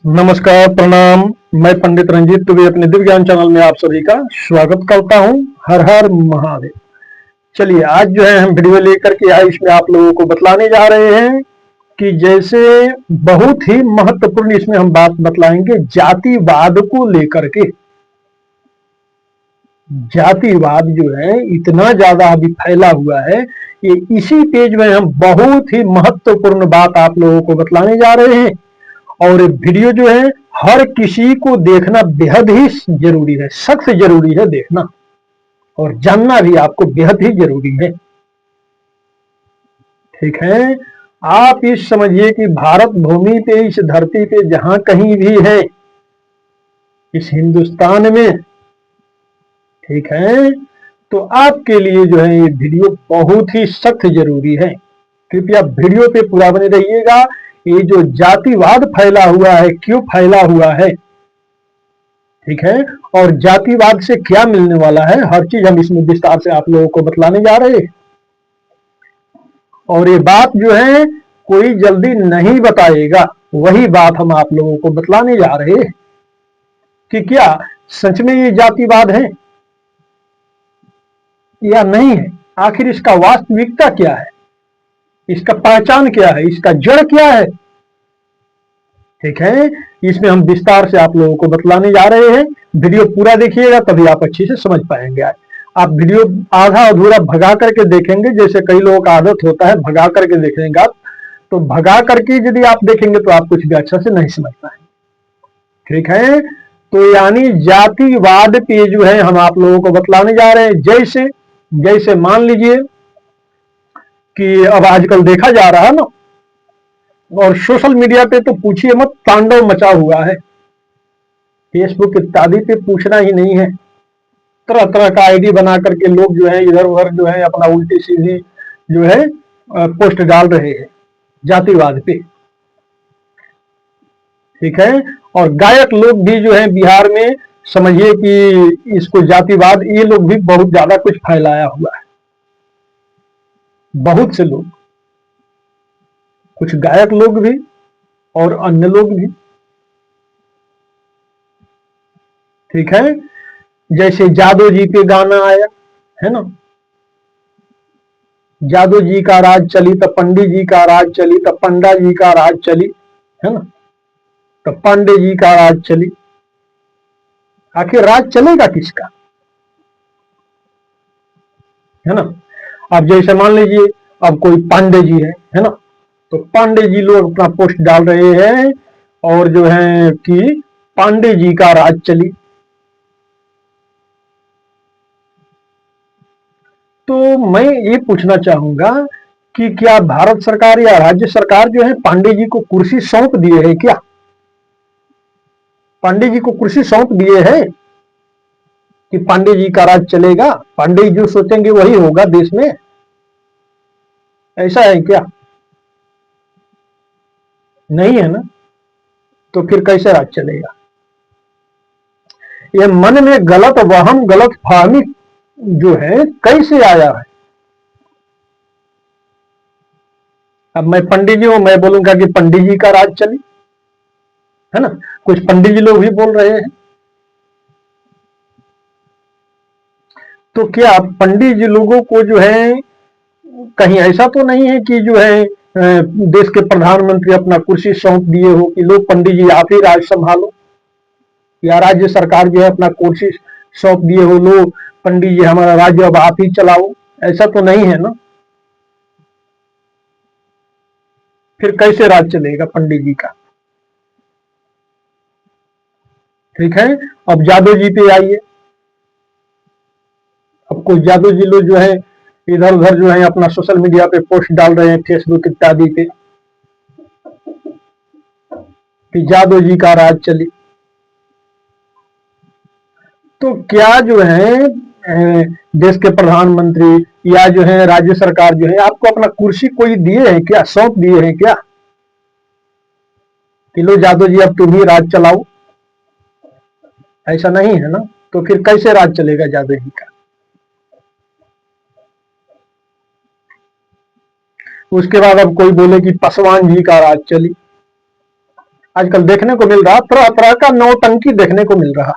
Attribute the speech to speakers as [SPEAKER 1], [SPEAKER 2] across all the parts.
[SPEAKER 1] नमस्कार, प्रणाम। मैं पंडित रंजीत दुबे अपने दिव्य ज्ञान चैनल में आप सभी का स्वागत करता हूं। हर हर महादेव। चलिए, आज जो है हम वीडियो लेकर के आए, इसमें आप लोगों को बतलाने जा रहे हैं कि जैसे बहुत ही महत्वपूर्ण इसमें हम बात बतलाएंगे जातिवाद को लेकर के। जातिवाद जो है इतना ज्यादा अभी फैला हुआ है कि इसी पेज में हम बहुत ही महत्वपूर्ण बात आप लोगों को बतलाने जा रहे हैं। और वीडियो जो है हर किसी को देखना बेहद ही जरूरी है, सख्त जरूरी है देखना, और जानना भी आपको बेहद ही जरूरी है। ठीक है, आप इस समझिए कि भारत भूमि पे, इस धरती पे जहां कहीं भी है, इस हिंदुस्तान में, ठीक है, तो आपके लिए जो है ये वीडियो बहुत ही सख्त जरूरी है। कृपया वीडियो पे पूरा बने रहिएगा। ये जो जातिवाद फैला हुआ है, क्यों फैला हुआ है, ठीक है, और जातिवाद से क्या मिलने वाला है, हर चीज हम इसमें विस्तार से आप लोगों को बतलाने जा रहे हैं। और ये बात जो है कोई जल्दी नहीं बताएगा, वही बात हम आप लोगों को बतलाने जा रहे हैं कि क्या सच में ये जातिवाद है या नहीं है, आखिर इसका वास्तविकता क्या है, इसका पहचान क्या है, इसका जड़ क्या है। ठीक है, इसमें हम विस्तार से आप लोगों को बतलाने जा रहे हैं। वीडियो पूरा देखिएगा तभी आप अच्छे से समझ पाएंगे। आप वीडियो आधा अधूरा भगा करके देखेंगे, जैसे कई लोगों का आदत होता है भगा करके देखेंगे आप, तो भगा करके यदि आप देखेंगे तो आप कुछ भी अच्छा से नहीं समझ पाएंगे। ठीक है, तो यानी जातिवाद पे जो है हम आप लोगों को बतलाने जा रहे हैं। जैसे जैसे मान लीजिए कि अब आजकल देखा जा रहा है ना, और सोशल मीडिया पे तो पूछिए मत, तांडव मचा हुआ है। फेसबुक इत्यादि पे पूछना ही नहीं है, तरह तरह का आईडी बना करके लोग जो है इधर उधर जो है अपना उल्टी सीधी जो है पोस्ट डाल रहे हैं जातिवाद पे। ठीक है, और गायक लोग भी जो है बिहार में, समझिए कि इसको जातिवाद, ये लोग भी बहुत ज्यादा कुछ फैलाया हुआ है। बहुत से लोग, कुछ गायक लोग भी और अन्य लोग भी। ठीक है, जैसे जादव जी पे गाना आया है ना, जादव जी का राज चली तो पंडित जी का राज चली, तो पंडा जी का राज चली, है ना, तो पांडे जी का राज चली। आखिर राज चलेगा किसका, है ना। अब जैसे मान लीजिए अब कोई पांडे जी है ना, तो पांडे जी लोग अपना पोस्ट डाल रहे हैं और जो है कि पांडे जी का राज चली। तो मैं ये पूछना चाहूंगा कि क्या भारत सरकार या राज्य सरकार जो है पांडे जी को कुर्सी सौंप दिए है क्या, पांडे जी को कुर्सी सौंप दिए है कि पांडे जी का राज चलेगा, पांडे जी जो सोचेंगे वही होगा देश में, ऐसा है क्या? नहीं है ना, तो फिर कैसे राज चलेगा? ये मन में गलत वहम, गलत फहमी जो है कैसे आया है। अब मैं पंडित जी हूं, मैं बोलूंगा कि पंडित जी का राज चले, है ना, कुछ पंडित जी लोग भी बोल रहे हैं। तो क्या पंडित जी लोगों को जो है कहीं ऐसा तो नहीं है कि जो है देश के प्रधानमंत्री अपना कुर्सी सौंप दिए हो कि लो पंडित जी आप ही राज संभालो, या राज्य सरकार जो है अपना कुर्सी सौंप दिए हो, लो पंडित जी हमारा राज्य अब आप ही चलाओ, ऐसा तो नहीं है ना। फिर कैसे राज चलेगा पंडित जी का? ठीक है, अब जादव जी पे आइए। अब कुछ जादव जी लोग जो है इधर उधर जो है अपना सोशल मीडिया पे पोस्ट डाल रहे हैं, फेसबुक इत्यादि पे, कि जादव जी का राज चली। तो क्या जो है देश के प्रधानमंत्री या जो है राज्य सरकार जो है आपको अपना कुर्सी कोई दिए हैं क्या, सौंप दिए हैं क्या कि लो जादव जी अब तुम ही राज चलाओ? ऐसा नहीं है ना, तो फिर कैसे राज चलेगा जादव जी का? उसके बाद अब कोई बोले कि पासवान जी का राज चली, आजकल देखने को मिल रहा, तरह तरह का नौटंकी देखने को मिल रहा।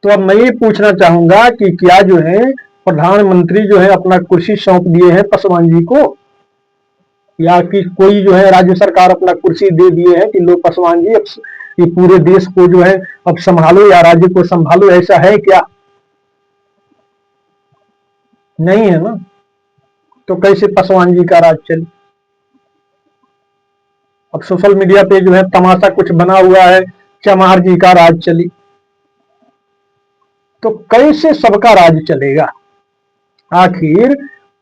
[SPEAKER 1] तो अब मैं ये पूछना चाहूंगा कि क्या जो है प्रधानमंत्री जो है अपना कुर्सी सौंप दिए हैं पासवान जी को, या कि कोई जो है राज्य सरकार अपना कुर्सी दे दिए है कि लो पासवान जी अब ये पूरे देश को जो है अब संभालो या राज्य को संभालो, ऐसा है क्या? नहीं है ना। तो कैसे पासवान जी का राज चले? अब सोशल मीडिया पे जो है तमाशा कुछ बना हुआ है, चमार जी का राज चली, तो कैसे सबका राज चलेगा? आखिर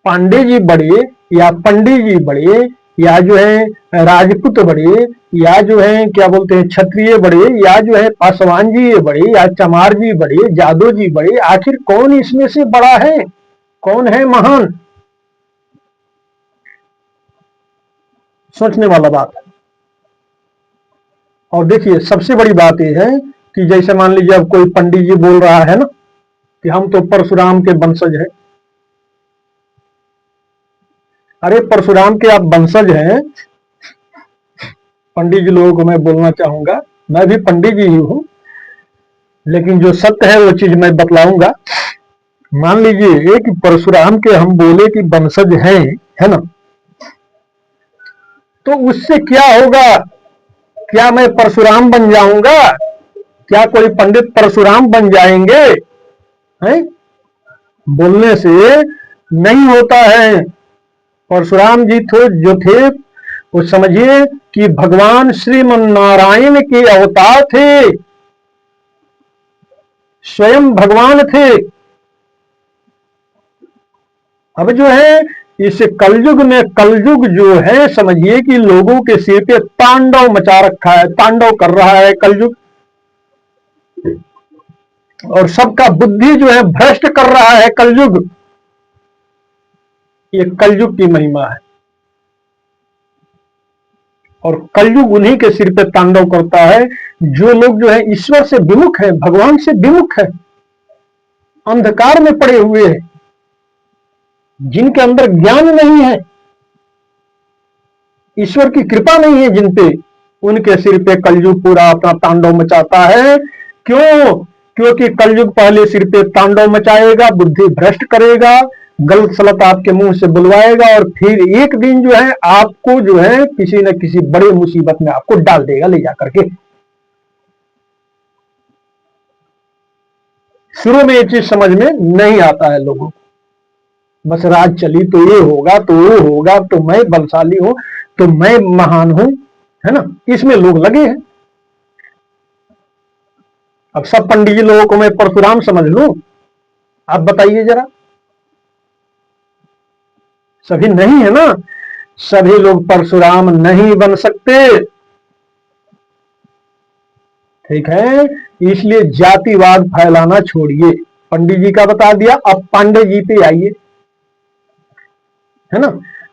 [SPEAKER 1] पांडे जी बड़े या पंडित जी बड़े या जो है राजपूत बड़े या जो है क्या बोलते हैं क्षत्रिय बड़े या जो है पासवान जी बड़े या चमार जी बड़े, जादव जी बड़े, आखिर कौन इसमें से बड़ा है, कौन है महान? सोचने वाला बात है। और देखिए सबसे बड़ी बात यह है कि जैसे मान लीजिए अब कोई पंडित जी बोल रहा है ना कि हम तो परशुराम के वंशज हैं। अरे परशुराम के आप वंशज हैं, पंडित जी लोगों को मैं बोलना चाहूंगा, मैं भी पंडित जी ही हूं, लेकिन जो सत्य है वो चीज मैं बतलाऊंगा। मान लीजिए कि परशुराम के हम बोले कि वंशज हैं, है ना, तो उससे क्या होगा? क्या मैं परशुराम बन जाऊंगा? क्या कोई पंडित परशुराम बन जाएंगे? हैं? बोलने से नहीं होता है। परशुराम जी जो थे वो समझिए कि भगवान श्रीमन नारायण के अवतार थे, स्वयं भगवान थे। अब जो है इस कलयुग में, कलयुग जो है समझिए कि लोगों के सिर पे तांडव मचा रखा है, तांडव कर रहा है कलयुग, और सबका बुद्धि जो है भ्रष्ट कर रहा है कलयुग। ये कलयुग की महिमा है, और कलयुग उन्हीं के सिर पे तांडव करता है जो लोग जो है ईश्वर से विमुख है, भगवान से विमुख है, अंधकार में पड़े हुए हैं, जिनके अंदर ज्ञान नहीं है, ईश्वर की कृपा नहीं है जिन पे, उनके सिर पे कलयुग पूरा अपना तांडव मचाता है। क्यों? क्योंकि कलयुग पहले सिर पे तांडव मचाएगा, बुद्धि भ्रष्ट करेगा, गलत सलत आपके मुंह से बुलवाएगा, और फिर एक दिन जो है आपको जो है किसी न किसी बड़े मुसीबत में आपको डाल देगा ले जाकर के। शुरू में ये चीज समझ में नहीं आता है लोगों को, बस राज चली तो ये होगा तो वो होगा, तो मैं बलशाली हूं, तो मैं महान हूं, है ना, इसमें लोग लगे हैं। अब सब पंडित जी लोगों को मैं परशुराम समझ लूं? आप बताइए जरा। सभी नहीं है ना, सभी लोग परशुराम नहीं बन सकते, ठीक है। इसलिए जातिवाद फैलाना छोड़िए। पंडित जी का बता दिया, अब पांडे जी पे आइए, है ना।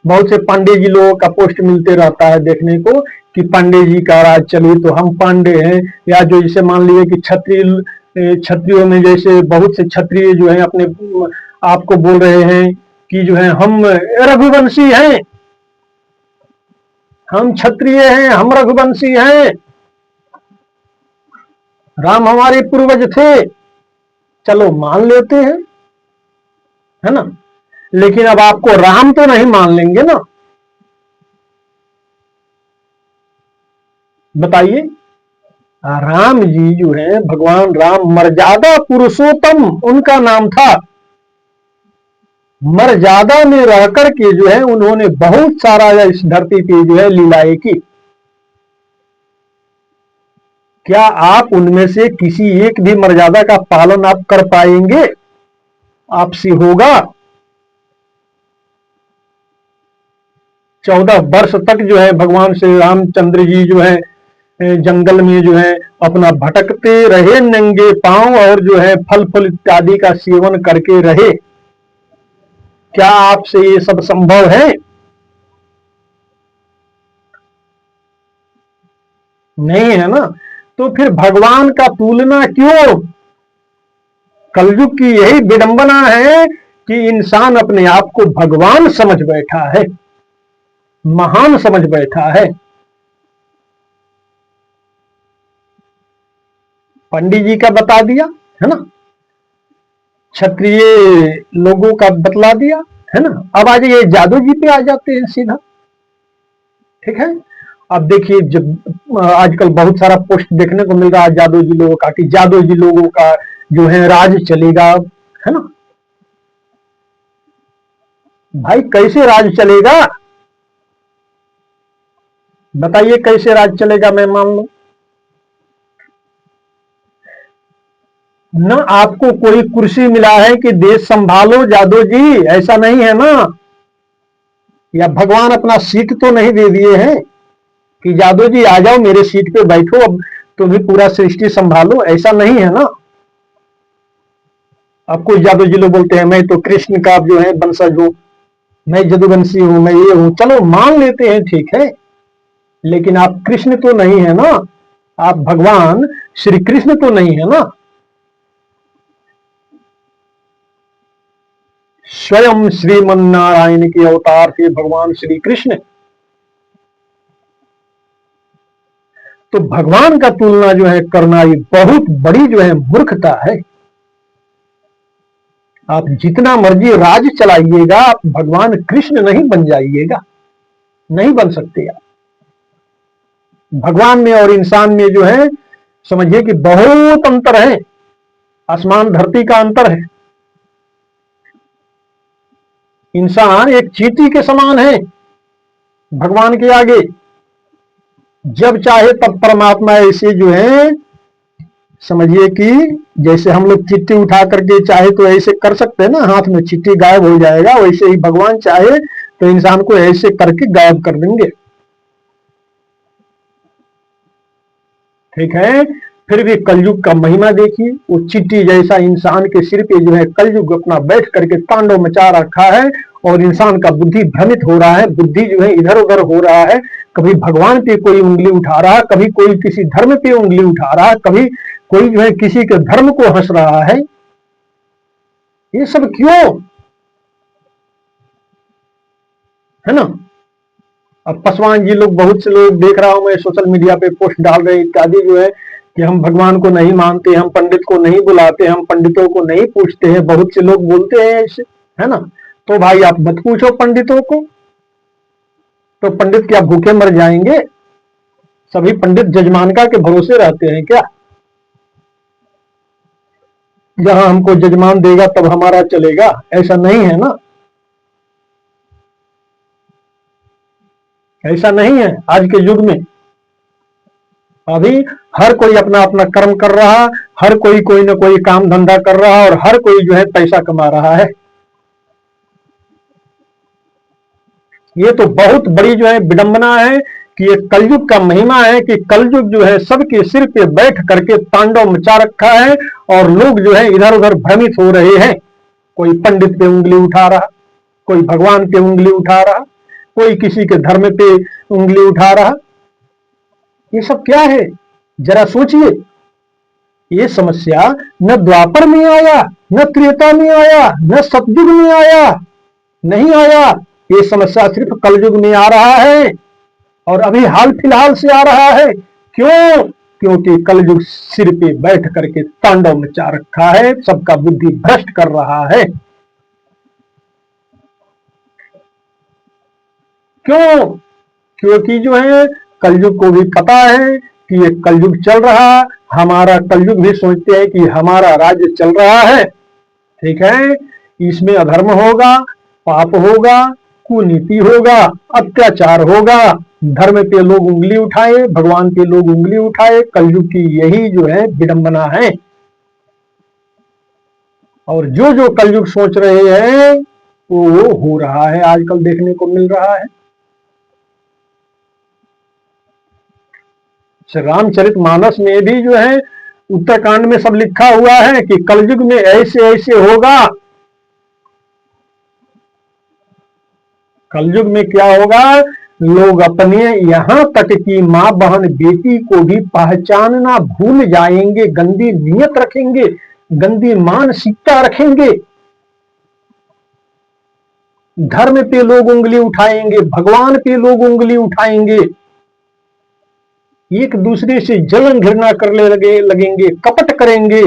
[SPEAKER 1] बहुत से पांडे जी लोगों का पोस्ट मिलते रहता है देखने को कि पांडे जी का राज चली तो हम पांडे हैं, या जो जैसे मान लीजिए कि क्षत्रियों में जैसे बहुत से क्षत्रिय जो है अपने आप को बोल रहे हैं कि जो है हम रघुवंशी हैं, हम क्षत्रिय हैं, हम रघुवंशी हैं, राम हमारे पूर्वज थे। चलो मान लेते हैं, है ना, लेकिन अब आपको राम तो नहीं मान लेंगे ना, बताइए। राम जी जो है भगवान राम मर्यादा पुरुषोत्तम उनका नाम था। मर्यादा में रहकर के जो है उन्होंने बहुत सारा इस धरती पे जो है लीलाएं की। क्या आप उनमें से किसी एक भी मर्यादा का पालन आप कर पाएंगे? आपसे होगा? 14 वर्ष तक जो है भगवान श्री रामचंद्र जी जो है जंगल में जो है अपना भटकते रहे नंगे पांव, और जो है फल फूल इत्यादि का सेवन करके रहे। क्या आपसे ये सब संभव है? नहीं है ना। तो फिर भगवान का तुलना क्यों? कलयुग की यही विडंबना है कि इंसान अपने आप को भगवान समझ बैठा है, महान समझ बैठा है। पंडित जी का बता दिया, है ना, क्षत्रिय लोगों का बतला दिया, है ना। अब आज ये जादू जी पे आ जाते हैं सीधा, ठीक है। अब देखिए, जब आजकल बहुत सारा पोस्ट देखने को मिल रहा है जादू जी लोगों का, कि जादू जी लोगों का जो है राज चलेगा, है ना। भाई कैसे राज चलेगा, बताइए कैसे राज चलेगा, मैं मान लूं ना आपको कोई कुर्सी मिला है कि देश संभालो जादू जी, ऐसा नहीं है ना। या भगवान अपना सीट तो नहीं दे दिए हैं कि जादू जी आ जाओ मेरे सीट पे बैठो, अब तुम ही पूरा सृष्टि संभालो, ऐसा नहीं है ना। अब कोई जादू जी लोग बोलते हैं मैं तो कृष्ण का जो है वंशज हूं, मैं जदुवंशी हूं, मैं ये हूं, चलो मान लेते हैं, ठीक है। लेकिन आप कृष्ण तो नहीं है ना, आप भगवान श्री कृष्ण तो नहीं है ना। स्वयं श्रीमन नारायण के अवतार थे भगवान श्री कृष्ण। तो भगवान का तुलना जो है करना ये बहुत बड़ी जो है मूर्खता है। आप जितना मर्जी राज चलाइएगा, आप भगवान कृष्ण नहीं बन जाइएगा, नहीं बन सकते आप। भगवान में और इंसान में जो है समझिए कि बहुत अंतर है, आसमान धरती का अंतर है। इंसान एक चींटी के समान है भगवान के आगे। जब चाहे तब परमात्मा ऐसे जो है समझिए कि जैसे हम लोग चिट्ठी उठा करके चाहे तो ऐसे कर सकते हैं ना, हाथ में चिट्ठी गायब हो जाएगा, वैसे ही भगवान चाहे तो इंसान को ऐसे करके गायब कर देंगे, ठीक है। फिर भी कलयुग का महिमा देखिए, वो चिट्ठी जैसा इंसान के सिर पे जो है कलयुग अपना बैठ करके तांडव मचा रखा है, और इंसान का बुद्धि भ्रमित हो रहा है, बुद्धि जो है इधर उधर हो रहा है। कभी भगवान पे कोई उंगली उठा रहा है, कभी कोई किसी धर्म पे उंगली उठा रहा है, कभी कोई जो है किसी के धर्म को हंस रहा है। ये सब क्यों, है ना। अब पासवान जी लोग, बहुत से लोग देख रहा हूं मैं सोशल मीडिया पे पोस्ट डाल रहे इत्यादि जो है कि हम भगवान को नहीं मानते, हम पंडित को नहीं बुलाते, हम पंडितों को नहीं पूछते हैं, बहुत से लोग बोलते हैं ऐसे, है ना। तो भाई आप मत पूछो पंडितों को, तो पंडित क्या भूखे मर जाएंगे? सभी पंडित जजमानका के भरोसे रहते हैं क्या? जहां हमको जजमान देगा तब हमारा चलेगा, ऐसा नहीं है ना, ऐसा नहीं है आज के युग में। अभी हर कोई अपना अपना कर्म कर रहा, हर कोई कोई ना कोई काम धंधा कर रहा, और हर कोई जो है पैसा कमा रहा है। ये तो बहुत बड़ी जो है विडंबना है कि ये कलयुग का महिमा है कि कलयुग जो है सबके सिर पे बैठ करके तांडव मचा रखा है, और लोग जो है इधर उधर भ्रमित हो रहे हैं। कोई पंडित पे उंगली उठा रहा, कोई भगवान पे उंगली उठा रहा, कोई किसी के धर्म पे उंगली उठा रहा। ये सब क्या है, जरा सोचिए। ये समस्या न द्वापर में आया, न त्रेता में आया, न सतयुग में आया, नहीं आया। ये समस्या सिर्फ कलयुग में आ रहा है, और अभी हाल फिलहाल से आ रहा है। क्यों? क्योंकि कलयुग सिर पे बैठ करके तांडव मचा रखा है, सबका बुद्धि भ्रष्ट कर रहा है। क्यों? क्योंकि जो है कलयुग को भी पता है कि ये कलयुग चल रहा, हमारा कलयुग भी सोचते हैं कि हमारा राज्य चल रहा है, ठीक है। इसमें अधर्म होगा, पाप होगा, कुनीति होगा, अत्याचार होगा, धर्म पे लोग उंगली उठाए, भगवान पे लोग उंगली उठाए। कलयुग की यही जो है विडंबना है। और जो जो कलयुग सोच रहे हैं वो हो रहा है, आजकल देखने को मिल रहा है। रामचरित मानस में भी जो है उत्तरकांड में सब लिखा हुआ है कि कलयुग में ऐसे ऐसे होगा। कलयुग में क्या होगा, लोग अपने यहां तक कि मां बहन बेटी को भी पहचानना भूल जाएंगे, गंदी नीयत रखेंगे, गंदी मानसिकता रखेंगे। धर्म पे लोग उंगली उठाएंगे, भगवान पे लोग उंगली उठाएंगे। एक दूसरे से जलन घृणा करने लगेंगे, कपट करेंगे,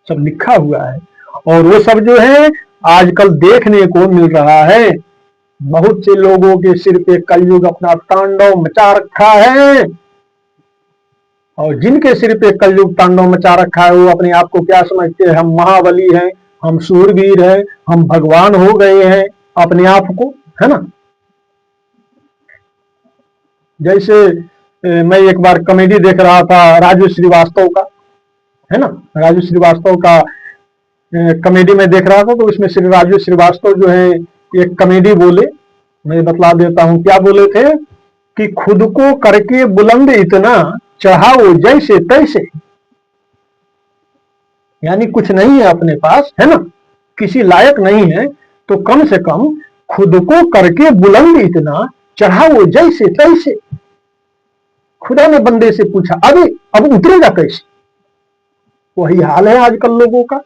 [SPEAKER 1] सब लिखा हुआ है। और वो सब जो है आजकल देखने को मिल रहा है। बहुत से लोगों के सिर पे कलयुग अपना तांडव मचा रखा है, और जिनके सिर पे कलयुग तांडव मचा रखा है वो अपने आप को क्या समझते हैं, हम महाबली हैं, हम सूरवीर हैं, हम भगवान हो गए हैं अपने आप को, है ना। जैसे मैं एक बार कॉमेडी देख रहा था राजू श्रीवास्तव का, है ना, राजू श्रीवास्तव का कॉमेडी में देख रहा था, तो उसमें श्री राजू श्रीवास्तव जो है एक कॉमेडी बोले, मैं बतला देता हूं क्या बोले थे कि खुद को करके बुलंद इतना चढ़ाओ जैसे तैसे, यानी कुछ नहीं है अपने पास, है ना, किसी लायक नहीं है, तो कम से कम खुद को करके बुलंद इतना चढ़ाओ जैसे तैसे। खुदा ने बंदे से पूछा अरे अब उतरेगा कैसे। वही हाल है आजकल लोगों का,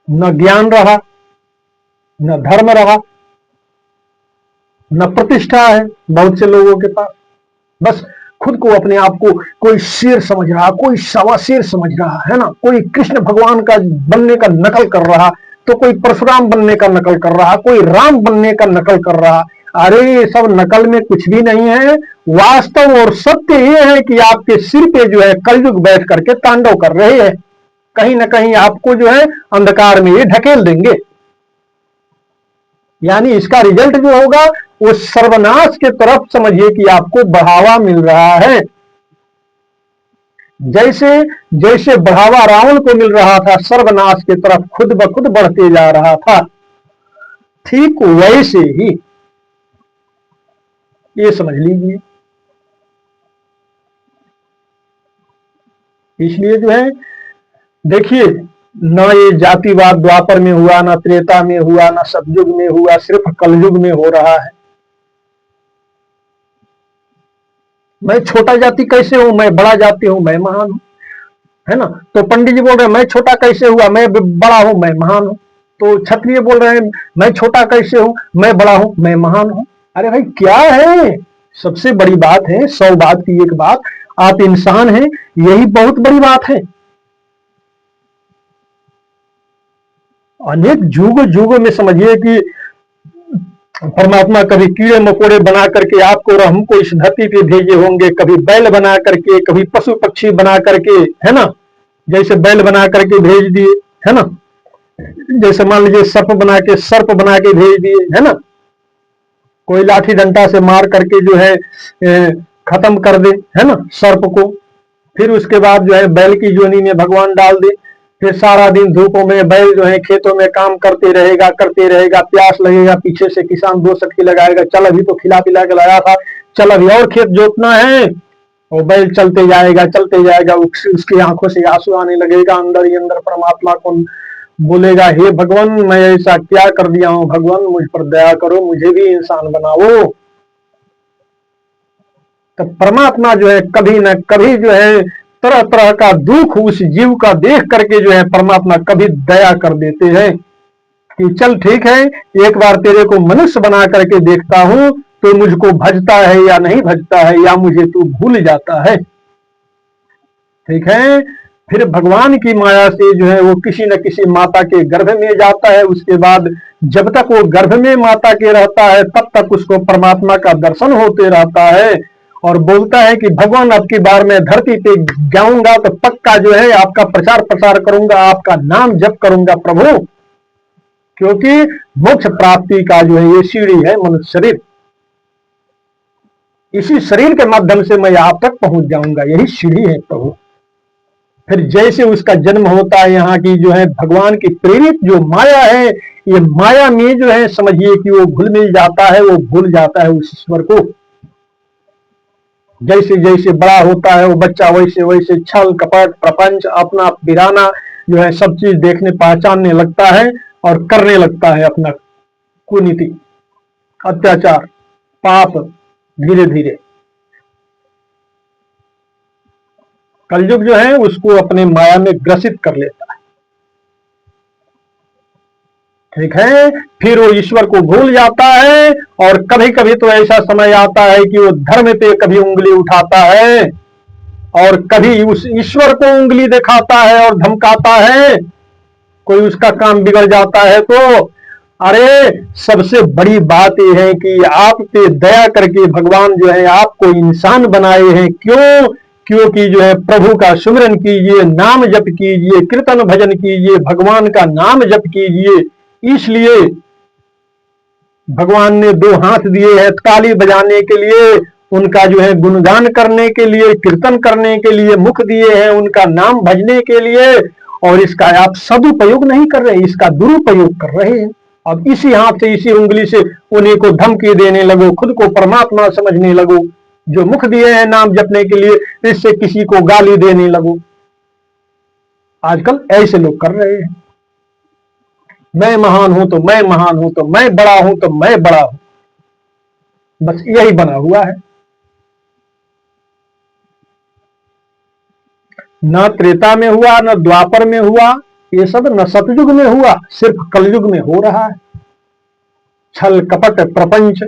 [SPEAKER 1] न ज्ञान रहा, न धर्म रहा, न प्रतिष्ठा है बहुत से लोगों के पास। बस खुद को अपने आप को कोई शेर समझ रहा, कोई सवा शेर समझ रहा, है ना, कोई कृष्ण भगवान का बनने का नकल कर रहा, तो कोई परशुराम बनने का नकल कर रहा, कोई राम बनने का नकल कर रहा। अरे ये सब नकल में कुछ भी नहीं है। वास्तव और सत्य ये है कि आपके सिर पे जो है कलयुग बैठ करके तांडव कर रहे हैं, कहीं ना कहीं आपको जो है अंधकार में ये ढकेल देंगे। यानी इसका रिजल्ट जो होगा वो सर्वनाश के तरफ समझिए कि आपको बढ़ावा मिल रहा है। जैसे जैसे बढ़ावा रावण को मिल रहा था सर्वनाश की तरफ खुद ब खुद बढ़ते जा रहा था, ठीक वैसे ही ये समझ लीजिए। इसलिए जो है देखिए, न ये जातिवाद द्वापर में हुआ, न त्रेता में हुआ, न सतयुग में हुआ, सिर्फ कलयुग में हो रहा है। मैं छोटा जाति कैसे हूं, मैं बड़ा जाति हूं, मैं महान हूं, है ना। तो पंडित जी बोल रहे हैं मैं छोटा कैसे हुआ, मैं बड़ा हूं, मैं महान हूं। तो क्षत्रिय बोल रहे हैं मैं छोटा कैसे हूं, मैं बड़ा हूं, मैं महान हूं। अरे भाई क्या है, सबसे बड़ी बात है, 100 बात की एक बात, आप इंसान हैं, यही बहुत बड़ी बात है। अनेक युग युग में समझिए कि परमात्मा कभी कीड़े मकोड़े बना करके आपको और हमको इस धरती पे भेजे होंगे, कभी बैल बना करके, कभी पशु पक्षी बना करके, है ना, जैसे बैल बना करके भेज दिए, है ना, जैसे मान लीजिए सर्प बना के भेज दिए, है ना, कोई लाठी डंडा से मार करके जो है खत्म कर दे, है ना, सर्प को। फिर उसके बाद जो है बैल की जोनी में भगवान डाल दे, फिर सारा दिन धूपों में बैल जो है खेतों में काम करते रहेगा, प्यास लगेगा, पीछे से किसान 2 सटकी लगाएगा, चल अभी तो खिला पिला के लाया था, चल अभी और खेत जोतना है। और बैल चलते जाएगा, उसकी आंखों से आंसू आने लगेगा, अंदर ही अंदर परमात्मा को बोलेगा हे भगवान मैं ऐसा क्या कर दिया हूं, भगवान मुझ पर दया करो, मुझे भी इंसान बनाओ। तो परमात्मा जो है कभी न कभी जो है तरह तरह का दुख उस जीव का देख करके जो है परमात्मा कभी दया कर देते हैं कि चल ठीक है, एक बार तेरे को मनुष्य बना करके देखता हूं तो मुझको भजता है या नहीं भजता है, या मुझे तू भूल जाता है। ठीक है, फिर भगवान की माया से जो है वो किसी न किसी माता के गर्भ में जाता है। उसके बाद जब तक वो गर्भ में माता के रहता है तब तक उसको परमात्मा का दर्शन होते रहता है, और बोलता है कि भगवान अब की बार मैं धरती पे जाऊंगा तो पक्का जो है आपका प्रचार प्रसार करूंगा, आपका नाम जप करूंगा प्रभु, क्योंकि मोक्ष प्राप्ति का जो है ये सीढ़ी है मनुष्य शरीर, इसी शरीर के माध्यम से मैं आप तक पहुंच जाऊंगा, यही सीढ़ी है प्रभु। फिर जैसे उसका जन्म होता है, यहाँ की जो है भगवान की प्रेरित जो माया है, ये माया में जो है समझिए कि वो घुल मिल जाता है, वो भूल जाता है उस ईश्वर को। जैसे जैसे बड़ा होता है वो बच्चा वैसे वैसे छल कपट प्रपंच अपना बिराना जो है सब चीज देखने पहचानने लगता है और करने लगता है अपना कुनीति अत्याचार पाप धीरे धीरे। कलयुग जो है उसको अपने माया में ग्रसित कर लेता है। ठीक है, फिर वो ईश्वर को भूल जाता है, और कभी कभी तो ऐसा समय आता है कि वो धर्म पे कभी उंगली उठाता है और कभी उस ईश्वर को उंगली दिखाता है और धमकाता है। कोई उसका काम बिगड़ जाता है तो अरे सबसे बड़ी बात यह है कि आप पे दया करके भगवान जो है आपको इंसान बनाए हैं। क्यों? क्योंकि जो है प्रभु का सुमिरन कीजिए, नाम जप कीजिए, कीर्तन भजन कीजिए, भगवान का नाम जप कीजिए। इसलिए भगवान ने दो हाथ दिए हैं ताली बजाने के लिए, उनका जो है गुणगान करने के लिए, कीर्तन करने के लिए मुख दिए हैं, उनका नाम भजने के लिए, और इसका आप सदुपयोग नहीं कर रहे, इसका दुरुपयोग कर रहे हैं। अब इसी हाथ से, इसी उंगली से उन्हीं को धमकी देने लगो, खुद को परमात्मा समझने लगो। जो मुख दिए हैं नाम जपने के लिए, इससे किसी को गाली देने लगो। आजकल ऐसे लोग कर रहे हैं। मैं महान हूं तो मैं महान हूं, तो मैं बड़ा हूं तो मैं बड़ा हूं, बस यही बना हुआ है। न त्रेता में हुआ, न द्वापर में हुआ, ये सब न सतयुग में हुआ, सिर्फ कलयुग में हो रहा है। छल कपट प्रपंच,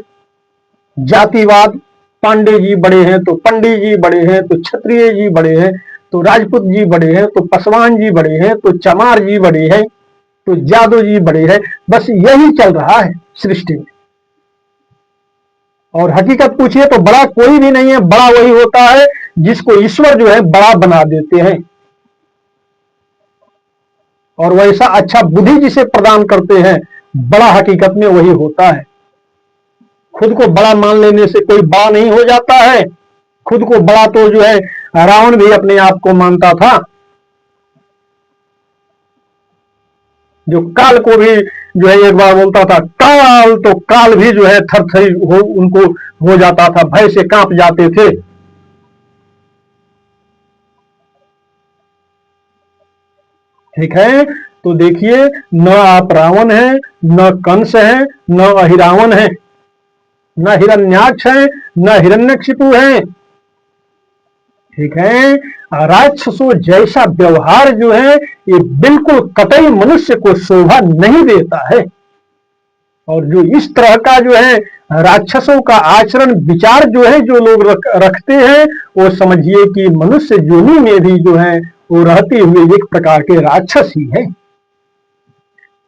[SPEAKER 1] जातिवाद, पांडे जी बड़े हैं तो पंडित जी बड़े हैं, तो क्षत्रिय जी बड़े हैं, तो राजपूत जी बड़े हैं, तो पासवान जी बड़े हैं, तो चमार जी बड़े हैं, तो जादव जी बड़े हैं। बस यही चल रहा है सृष्टि में। और हकीकत पूछिए तो बड़ा कोई भी नहीं है, बड़ा वही होता है जिसको ईश्वर जो है बड़ा बना देते हैं, और वैसा अच्छा बुद्धि जिसे प्रदान करते हैं, बड़ा हकीकत में वही होता है। खुद को बड़ा मान लेने से कोई बड़ा नहीं हो जाता है। खुद को बड़ा तो जो है रावण भी अपने आप को मानता था, जो काल को भी जो है एक बार बोलता था काल, तो काल भी जो है थरथरी हो उनको हो जाता था, भय से कांप जाते थे। ठीक है, तो देखिए न आप रावण हैं, न कंस हैं, न अहिरावण हैं, न हिरण्याक्ष हैं, न हिरण्यकशिपु हैं। ठीक है, राक्षसों जैसा व्यवहार जो है ये बिल्कुल कतई मनुष्य को शोभा नहीं देता है। और जो इस तरह का जो है राक्षसों का आचरण विचार जो है जो लोग रखते हैं, वो समझिए कि मनुष्य योनि में भी जो है वो रहते हुए एक प्रकार के राक्षस ही है,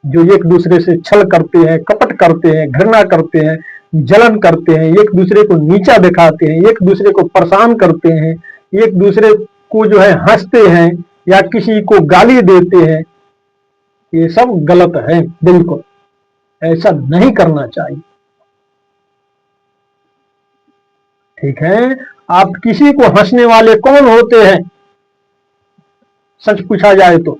[SPEAKER 1] जो एक दूसरे से छल करते हैं, कपट करते हैं, घृणा करते हैं, जलन करते हैं, एक दूसरे को नीचा दिखाते हैं, एक दूसरे को परेशान करते हैं, एक दूसरे को जो है हंसते हैं या किसी को गाली देते हैं। ये सब गलत है, बिल्कुल ऐसा नहीं करना चाहिए। ठीक है, आप किसी को हंसने वाले कौन होते हैं, सच पूछा जाए तो?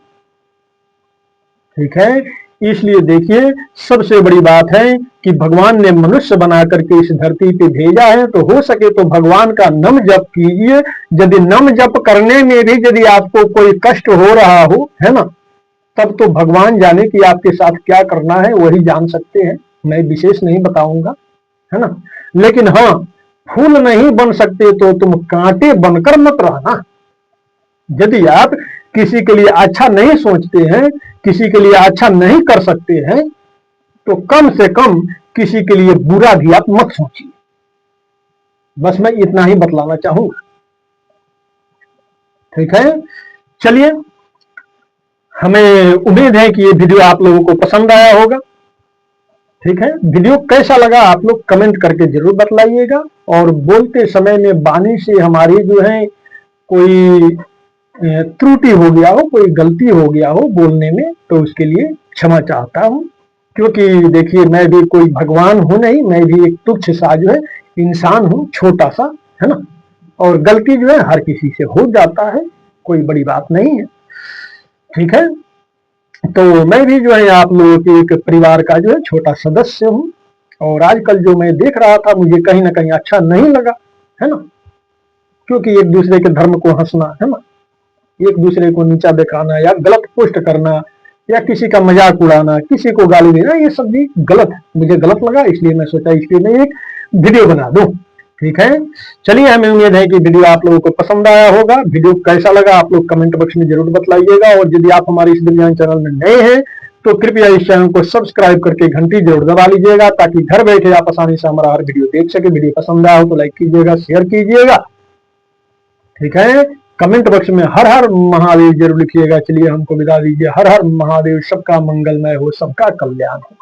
[SPEAKER 1] ठीक है, इसलिए देखिए सबसे बड़ी बात है कि भगवान ने मनुष्य बना करके इस धरती पे भेजा है, तो हो सके तो भगवान का नाम जप कीजिए। यदि नाम जप करने में भी यदि आपको कोई कष्ट हो रहा हो, है ना, तब तो भगवान जाने कि आपके साथ क्या करना है, वही जान सकते हैं, मैं विशेष नहीं बताऊंगा, है ना। लेकिन हाँ, फूल नहीं बन सकते तो तुम कांटे बनकर मत रहना। यदि आप किसी के लिए अच्छा नहीं सोचते हैं, किसी के लिए अच्छा नहीं कर सकते हैं, तो कम से कम किसी के लिए बुरा भी आप मत सोचिए। बस मैं इतना ही बतलाना चाहूंगा। ठीक है, चलिए, हमें उम्मीद है कि ये वीडियो आप लोगों को पसंद आया होगा। ठीक है, वीडियो कैसा लगा आप लोग कमेंट करके जरूर बतलाइएगा, और बोलते समय में वाणी से हमारी जो है कोई त्रुटि हो गया हो, कोई गलती हो गया हो बोलने में, तो उसके लिए क्षमा चाहता हूं। क्योंकि देखिए मैं भी कोई भगवान हूं नहीं, मैं भी एक तुच्छ सा जो है इंसान हूं, छोटा सा, है ना, और गलती जो है हर किसी से हो जाता है, कोई बड़ी बात नहीं है। ठीक है, तो मैं भी जो है आप लोगों के एक परिवार का जो है छोटा सदस्य हूं, और आजकल जो मैं देख रहा था मुझे कहीं ना कहीं अच्छा नहीं लगा, है ना, क्योंकि एक दूसरे के धर्म को हंसना, है ना, एक दूसरे को नीचा दिखाना या गलत पोस्ट करना या किसी का मजाक उड़ाना, किसी को गाली देना, ये सब भी गलत है, मुझे गलत लगा, इसलिए मैं सोचा इसलिए मैं एक वीडियो बना दूं। ठीक है, चलिए, हमें उम्मीद है कि वीडियो आप लोगों को पसंद आया होगा। वीडियो कैसा लगा आप लोग कमेंट बॉक्स में जरूर बतलाइएगा, और यदि आप हमारे इस विज्ञान चैनल में नए हैं तो कृपया इस चैनल को सब्सक्राइब करके घंटी जरूर दबा लीजिएगा, ताकि घर बैठे आप आसानी से हमारा हर वीडियो देख सके। वीडियो पसंद आया हो तो लाइक कीजिएगा, शेयर कीजिएगा, ठीक है। कमेंट बॉक्स में हर हर महादेव जरूर लिखिएगा। चलिए हमको विदा दीजिए। हर हर महादेव। सबका मंगलमय हो, सबका कल्याण हो।